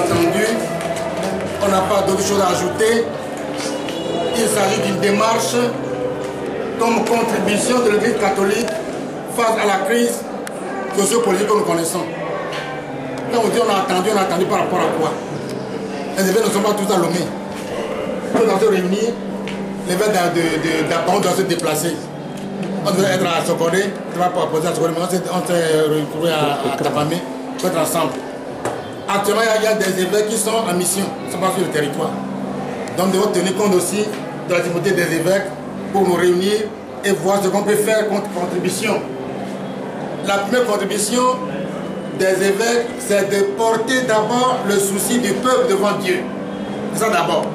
entendu. On n'a pas d'autre chose à ajouter. Il s'agit d'une démarche comme contribution de l'Église catholique face à la crise sociopolitique que nous connaissons. Quand on dit on a attendu par rapport à quoi? Les évêques ne sont pas tous à Lomé. Nous devons se réunir, les évêques d'Apparon doivent se déplacer. On devait être à Sokoré, on ne va pas poser à Sokoré, mais on s'est retrouvés à Tapamé pour être ensemble. Actuellement, il y a des évêques qui sont en mission, qui ne sont pas sur le territoire. Donc nous devons tenir compte aussi de la dignité des évêques pour nous réunir et voir ce qu'on peut faire contre contribution. La première contribution des évêques, c'est de porter d'abord le souci du peuple devant Dieu. C'est ça d'abord.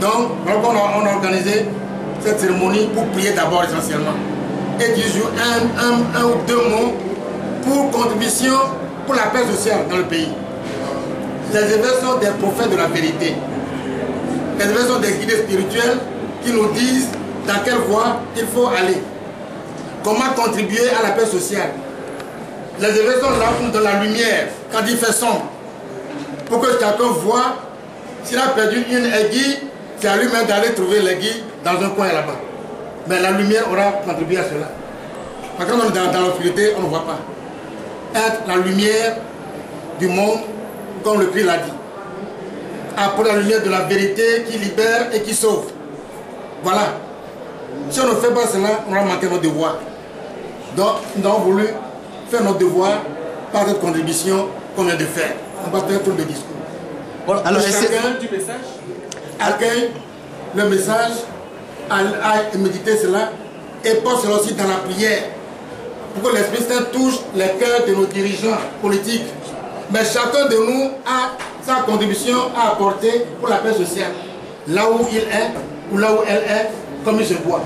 Donc, on a organisé cette cérémonie pour prier d'abord essentiellement. Et du jour un ou deux mots pour contribution pour la paix sociale dans le pays. Les évêques sont des prophètes de la vérité. Les évêques sont des guides spirituels qui nous disent dans quelle voie il faut aller. Comment contribuer à la paix sociale. Les évêques sont là pour dans la lumière quand il fait sombre. Pour que chacun voit, s'il a perdu une aiguille, c'est à lui-même d'aller trouver l'aiguille dans un coin là-bas. Mais la lumière aura contribué à cela. Parce que quand on est dans l'obscurité, on ne voit pas. Être la lumière du monde, comme le Christ l'a dit. Apporter la lumière de la vérité qui libère et qui sauve. Voilà. Si on ne fait pas cela, on va manquer notre devoir. Donc, nous avons voulu faire notre devoir par cette contribution qu'on vient de faire. On va faire tout le discours. Voilà. Alors, chacun du message accueille le message, aille méditer cela et porte cela aussi dans la prière pour que l'Esprit Saint touche les cœurs de nos dirigeants politiques. Mais chacun de nous a sa contribution à apporter pour la paix sociale, là où il est ou là où elle est, comme il se voit.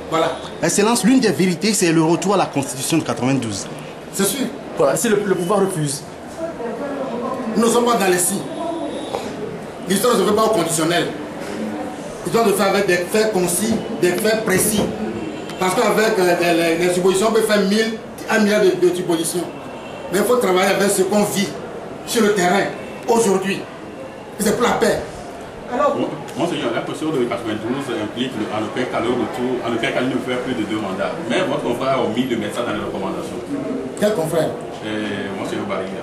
Voilà. Excellence, l'une des vérités, c'est le retour à la Constitution de 92. C'est sûr. Voilà, si le pouvoir refuse. Nous ne sommes pas dans les si. L'histoire ne se fait pas au conditionnel. L'histoire se fait avec des faits concis, des faits précis. Parce qu'avec les suppositions, on peut faire 1 milliard de suppositions. Mais il faut travailler avec ce qu'on vit sur le terrain, aujourd'hui. C'est pour la paix. Alors, Monseigneur, la posture de 92 implique en aucun cas le retour, en aucun cas il ne fait plus de 2 mandats. Mais votre confrère a omis de mettre ça dans les recommandations. Quel confrère? Monseigneur Barriga.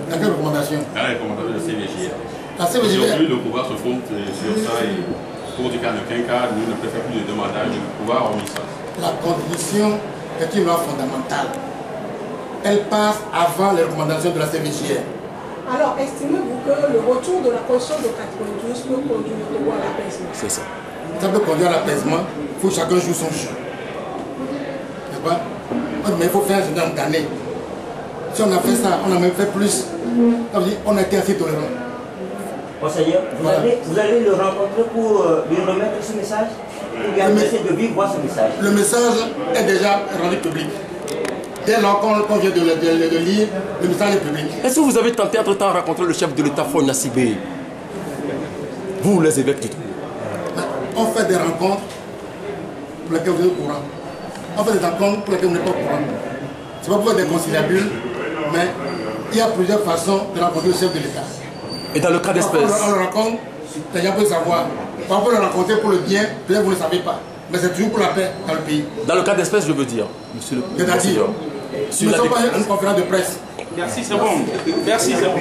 Dans quelle recommandation? Dans les recommandations de CVGR. La CVGR. Aujourd'hui, le pouvoir se fonde sur ça et pour dire qu'en aucun cas, nous ne pouvons faire plus de 2 mandats, le pouvoir a omis ça. La contribution est une loi fondamentale. Elle passe avant les recommandations de la CVGR. Alors, estimez-vous que le retour de la Constitution de 92 peut conduire le Togo à l'apaisement? C'est ça. Ça peut conduire à l'apaisement. Il faut que chacun joue son jeu. N'est-ce pas? Mais il faut faire ce d'année. Si on a fait ça, on a même fait plus. On a été assez tolérant. Monseigneur, vous allez le rencontrer pour lui remettre ce message? Ou bien essayer de vivre voir ce message? Le message est déjà rendu public. Dès lors qu'on vient de le lire, le message est public. Est-ce que vous avez tenté entre-temps de rencontrer le chef de l'État, Faure Gnassingbé? Vous, les évêques du Togo. On fait des rencontres pour lesquelles vous êtes au courant. On fait des rencontres pour lesquelles vous n'êtes pas au courant. Ce n'est pas pour faire des conciliabules, mais il y a plusieurs façons de rencontrer le chef de l'État. Et dans le cas d'espèce? On le rencontre, les gens peuvent savoir. On peut le rencontrer pour le bien, peut-être vous ne le savez pas. Mais c'est toujours pour la paix dans le pays. Dans le cas d'espèce, je veux dire, monsieur le C'est-à-dire, Président. nous ne sommes pas une conférence de presse. Merci, c'est bon. Merci, c'est bon.